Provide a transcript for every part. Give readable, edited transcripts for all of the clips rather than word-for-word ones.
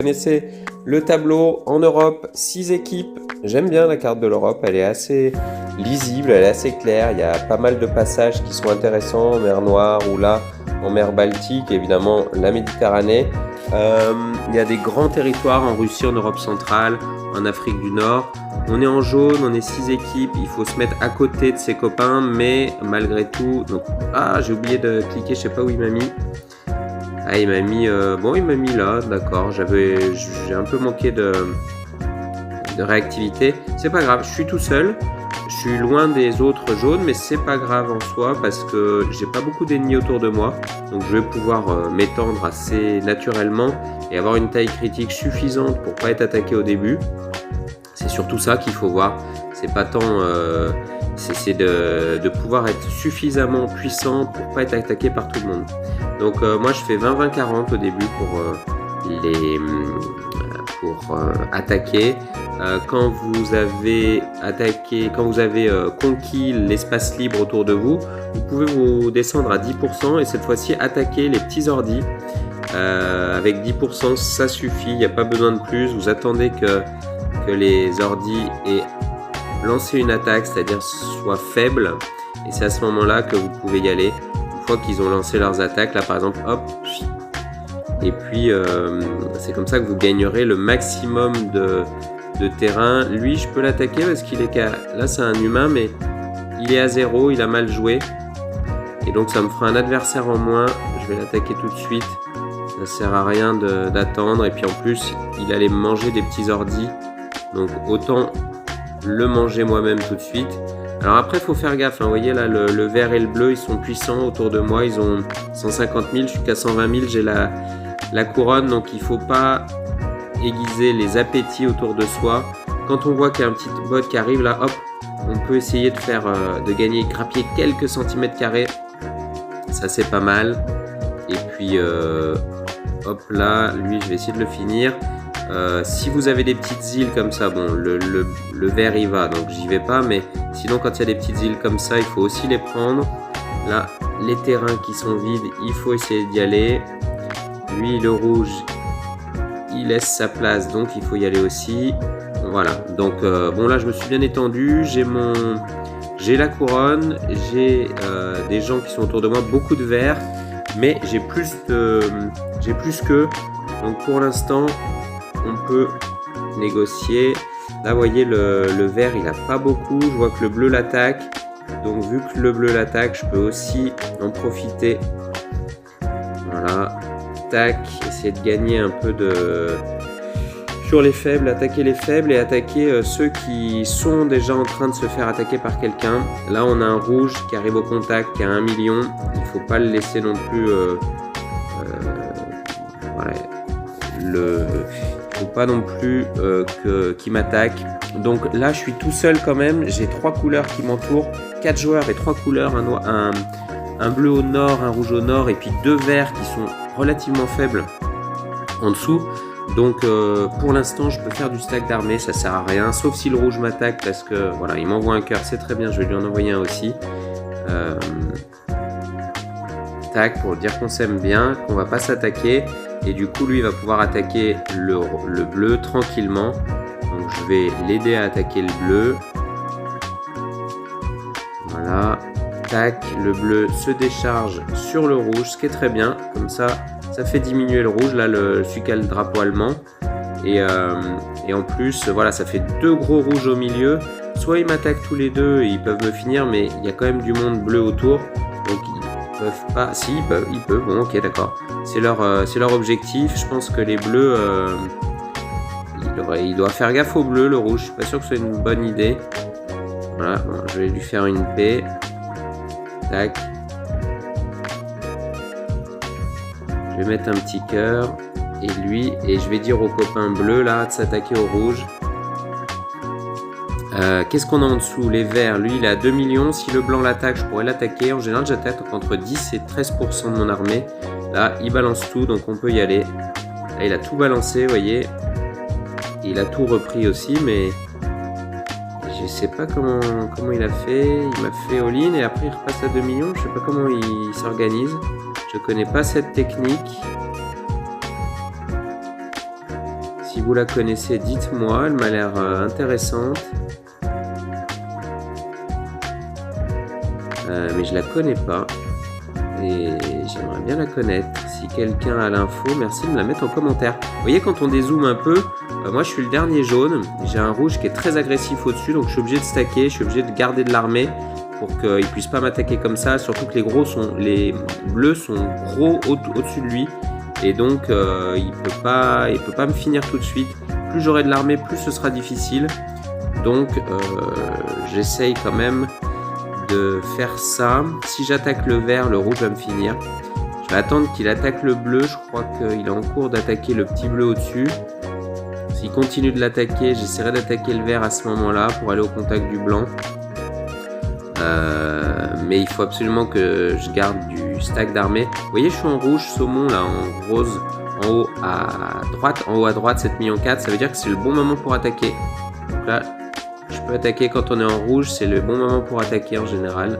Vous connaissez le tableau en Europe, 6 équipes. J'aime bien la carte de l'Europe, elle est assez lisible, elle est assez claire. Il y a pas mal de passages qui sont intéressants en mer Noire ou là en mer Baltique, évidemment la Méditerranée. Il y a des grands territoires en Russie, en Europe centrale, en Afrique du Nord. On est en jaune, on est 6 équipes, il faut se mettre à côté de ses copains, mais malgré tout... Donc, j'ai oublié de cliquer, je sais pas où il m'a mis. Il m'a mis, il m'a mis là, d'accord, j'ai un peu manqué de réactivité. C'est pas grave, je suis tout seul, je suis loin des autres jaunes, mais c'est pas grave en soi parce que j'ai pas beaucoup d'ennemis autour de moi, donc je vais pouvoir m'étendre assez naturellement et avoir une taille critique suffisante pour pas être attaqué au début. C'est surtout ça qu'il faut voir, c'est pas tant... c'est de pouvoir être suffisamment puissant pour pas être attaqué par tout le monde. Donc moi je fais 20-20-40 au début pour attaquer. Quand vous avez conquis l'espace libre autour de vous, vous pouvez vous descendre à 10% et cette fois-ci attaquer les petits ordis. Avec 10% ça suffit, il n'y a pas besoin de plus. Vous attendez que les ordis aient lancé une attaque, c'est-à-dire soient faibles, et c'est à ce moment-là que vous pouvez y aller. Une fois qu'ils ont lancé leurs attaques, là par exemple, hop, et puis c'est comme ça que vous gagnerez le maximum de terrain. Lui, je peux l'attaquer parce qu'il est là, c'est un humain, mais il est à 0, il a mal joué, et donc ça me fera un adversaire en moins. Je vais l'attaquer tout de suite, ça sert à rien d'attendre, et puis en plus, il allait manger des petits ordis, donc autant le manger moi-même tout de suite. Alors après, il faut faire gaffe, hein. Vous voyez là, le vert et le bleu, ils sont puissants autour de moi, ils ont 150 000, je suis qu'à 120 000, j'ai la couronne, donc il ne faut pas aiguiser les appétits autour de soi. Quand on voit qu'il y a un petit bot qui arrive là, hop, on peut essayer de gagner, grappiller quelques centimètres carrés, ça c'est pas mal. Et puis hop là, lui je vais essayer de le finir. Si vous avez des petites îles comme ça, bon, le vert y va, donc j'y vais pas, mais sinon quand il y a des petites îles comme ça, il faut aussi les prendre. Là, les terrains qui sont vides, il faut essayer d'y aller. Lui, le rouge, il laisse sa place, donc il faut y aller aussi. Voilà, donc bon là je me suis bien étendu, j'ai la couronne, j'ai des gens qui sont autour de moi, beaucoup de verts, mais j'ai plus qu'eux, donc pour l'instant on peut négocier. Là vous voyez le vert il a pas beaucoup, je vois que le bleu l'attaque, donc vu que le bleu l'attaque je peux aussi en profiter. Voilà, tac, essayer de gagner un peu sur les faibles, attaquer les faibles et attaquer ceux qui sont déjà en train de se faire attaquer par quelqu'un. Là on a un rouge qui arrive au contact, qui a 1 million, il faut pas le laisser non plus voilà, faut pas non plus qu'il m'attaque. Donc là je suis tout seul quand même, j'ai 3 couleurs qui m'entourent, 4 joueurs et 3 couleurs, un bleu au nord, un rouge au nord et puis 2 verts qui sont relativement faibles en dessous. Donc pour l'instant je peux faire du stack d'armée, ça sert à rien, sauf si le rouge m'attaque parce que voilà, il m'envoie un cœur, c'est très bien, je vais lui en envoyer un aussi. Tac, pour dire qu'on s'aime bien, qu'on va pas s'attaquer. Et du coup lui il va pouvoir attaquer le bleu tranquillement. Donc je vais l'aider à attaquer le bleu. Voilà, tac, le bleu se décharge sur le rouge, ce qui est très bien, comme ça fait diminuer le rouge, là celui qui a le drapeau allemand. Et en plus voilà, ça fait 2 gros rouges au milieu. Soit ils m'attaquent tous les deux et ils peuvent me finir, mais il y a quand même du monde bleu autour, donc ils peuvent pas. Si, ils peuvent, bon ok d'accord, c'est leur objectif. Je pense que les bleus il doit faire gaffe aux bleus, le rouge, je suis pas sûr que ce soit une bonne idée. Voilà, bon, je vais lui faire une paix. Tac, je vais mettre un petit cœur et je vais dire au copain bleu là de s'attaquer au rouge. Qu'est-ce qu'on a en dessous? Les verts, lui il est à 2 millions, si le blanc l'attaque je pourrais l'attaquer. En général j'attaque entre 10 et 13% de mon armée. Là il balance tout, donc on peut y aller. Là il a tout balancé, vous voyez, il a tout repris aussi, mais je sais pas comment il a fait. Il m'a fait all-in et après il repasse à 2 millions, je sais pas comment il s'organise, je connais pas cette technique. Si vous la connaissez, dites-moi, elle m'a l'air intéressante. Mais je la connais pas et j'aimerais bien la connaître. Si quelqu'un a l'info, merci de me la mettre en commentaire. Vous voyez, quand on dézoome un peu, moi je suis le dernier jaune, j'ai un rouge qui est très agressif au-dessus, donc je suis obligé de stacker, je suis obligé de garder de l'armée pour qu'il ne puisse pas m'attaquer comme ça, surtout que les bleus sont gros au-dessus de lui, et donc il peut pas me finir tout de suite. Plus j'aurai de l'armée, plus ce sera difficile, donc j'essaye quand même de faire ça. Si j'attaque le vert, le rouge va me finir. Je vais attendre qu'il attaque le bleu, je crois qu'il est en cours d'attaquer le petit bleu au-dessus. S'il continue de l'attaquer, j'essaierai d'attaquer le vert à ce moment-là pour aller au contact du blanc. Mais il faut absolument que je garde du stack d'armée. Vous voyez, je suis en rouge saumon là, en rose, en haut à droite. En haut à droite, 7 millions 4, ça veut dire que c'est le bon moment pour attaquer. Donc là, je peux attaquer quand on est en rouge, c'est le bon moment pour attaquer en général.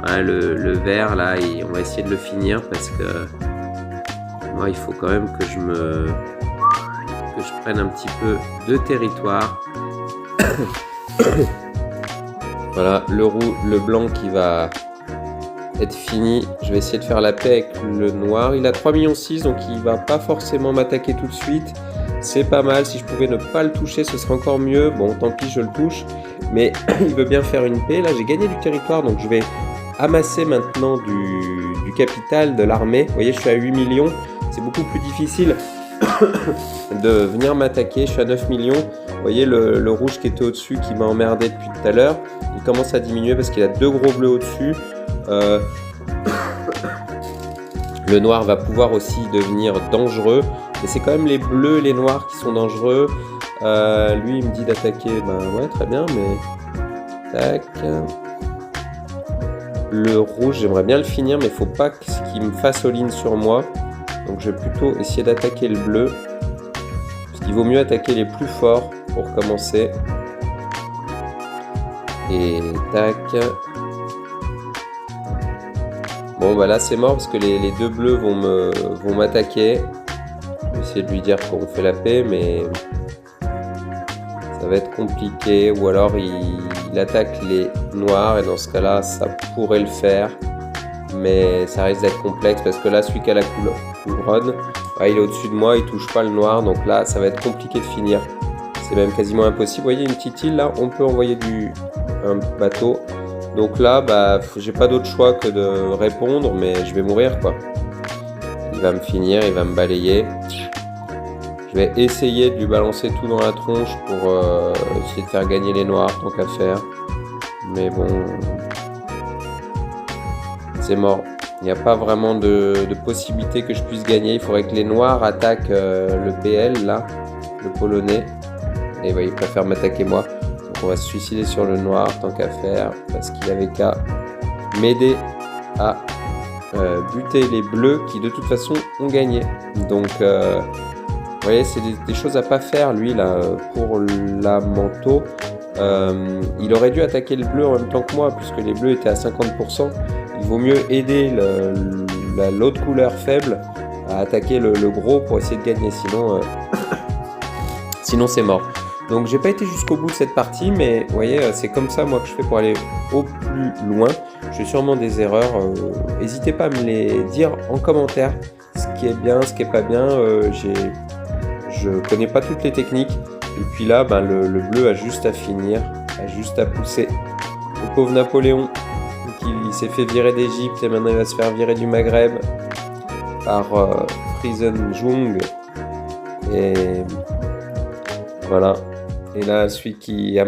Voilà, le vert là, on va essayer de le finir parce que moi il faut quand même que je prenne un petit peu de territoire. Voilà, le blanc qui va être fini. Je vais essayer de faire la paix avec le noir. Il a 3,6 millions, donc il va pas forcément m'attaquer tout de suite. C'est pas mal, si je pouvais ne pas le toucher, ce serait encore mieux. Bon, tant pis, je le touche. Mais il veut bien faire une paix. Là, j'ai gagné du territoire, donc je vais amasser maintenant du capital de l'armée. Vous voyez, je suis à 8 millions. C'est beaucoup plus difficile de venir m'attaquer. Je suis à 9 millions. Vous voyez, le rouge qui était au-dessus, qui m'a emmerdé depuis tout à l'heure, il commence à diminuer parce qu'il a 2 gros bleus au-dessus. Le noir va pouvoir aussi devenir dangereux. Mais c'est quand même les bleus et les noirs qui sont dangereux. Lui, il me dit d'attaquer. Ben ouais, très bien, mais... Tac. Le rouge, j'aimerais bien le finir, mais il ne faut pas qu'il me fasse all-in sur moi. Donc je vais plutôt essayer d'attaquer le bleu. Parce qu'il vaut mieux attaquer les plus forts pour commencer. Et tac. Bon, bah là c'est mort parce que les 2 bleus vont m'attaquer. Je vais essayer de lui dire qu'on fait la paix, mais ça va être compliqué. Ou alors il attaque les noirs et dans ce cas-là, ça pourrait le faire. Mais ça risque d'être complexe parce que là, celui qui a la couronne, il est au-dessus de moi, il touche pas le noir. Donc là, ça va être compliqué de finir. C'est même quasiment impossible. Vous voyez une petite île là, on peut envoyer un bateau. Donc là, bah, j'ai pas d'autre choix que de répondre, mais je vais mourir quoi. Il va me finir, il va me balayer. Je vais essayer de lui balancer tout dans la tronche pour essayer de faire gagner les noirs, tant qu'à faire. Mais bon, c'est mort. Il n'y a pas vraiment de possibilité que je puisse gagner. Il faudrait que les noirs attaquent le PL, là, le polonais. Et bah, il préfère m'attaquer moi. Donc on va se suicider sur le noir, tant qu'à faire. Parce qu'il avait qu'à m'aider à buter les bleus qui, de toute façon, ont gagné. Donc... vous voyez, c'est des choses à pas faire, lui, là, pour la manteau. Il aurait dû attaquer le bleu en même temps que moi, puisque les bleus étaient à 50%. Il vaut mieux aider l'autre couleur faible à attaquer le gros pour essayer de gagner, sinon c'est mort. Donc j'ai pas été jusqu'au bout de cette partie, mais vous voyez, c'est comme ça moi que je fais pour aller au plus loin. J'ai sûrement des erreurs, n'hésitez pas à me les dire en commentaire, ce qui est bien, ce qui est pas bien. Je connais pas toutes les techniques. Et puis là, ben, le bleu a juste à finir, a juste à pousser. Le pauvre Napoléon, il s'est fait virer d'Égypte et maintenant il va se faire virer du Maghreb par Friesen-Jung. Et voilà. Et là, celui qui a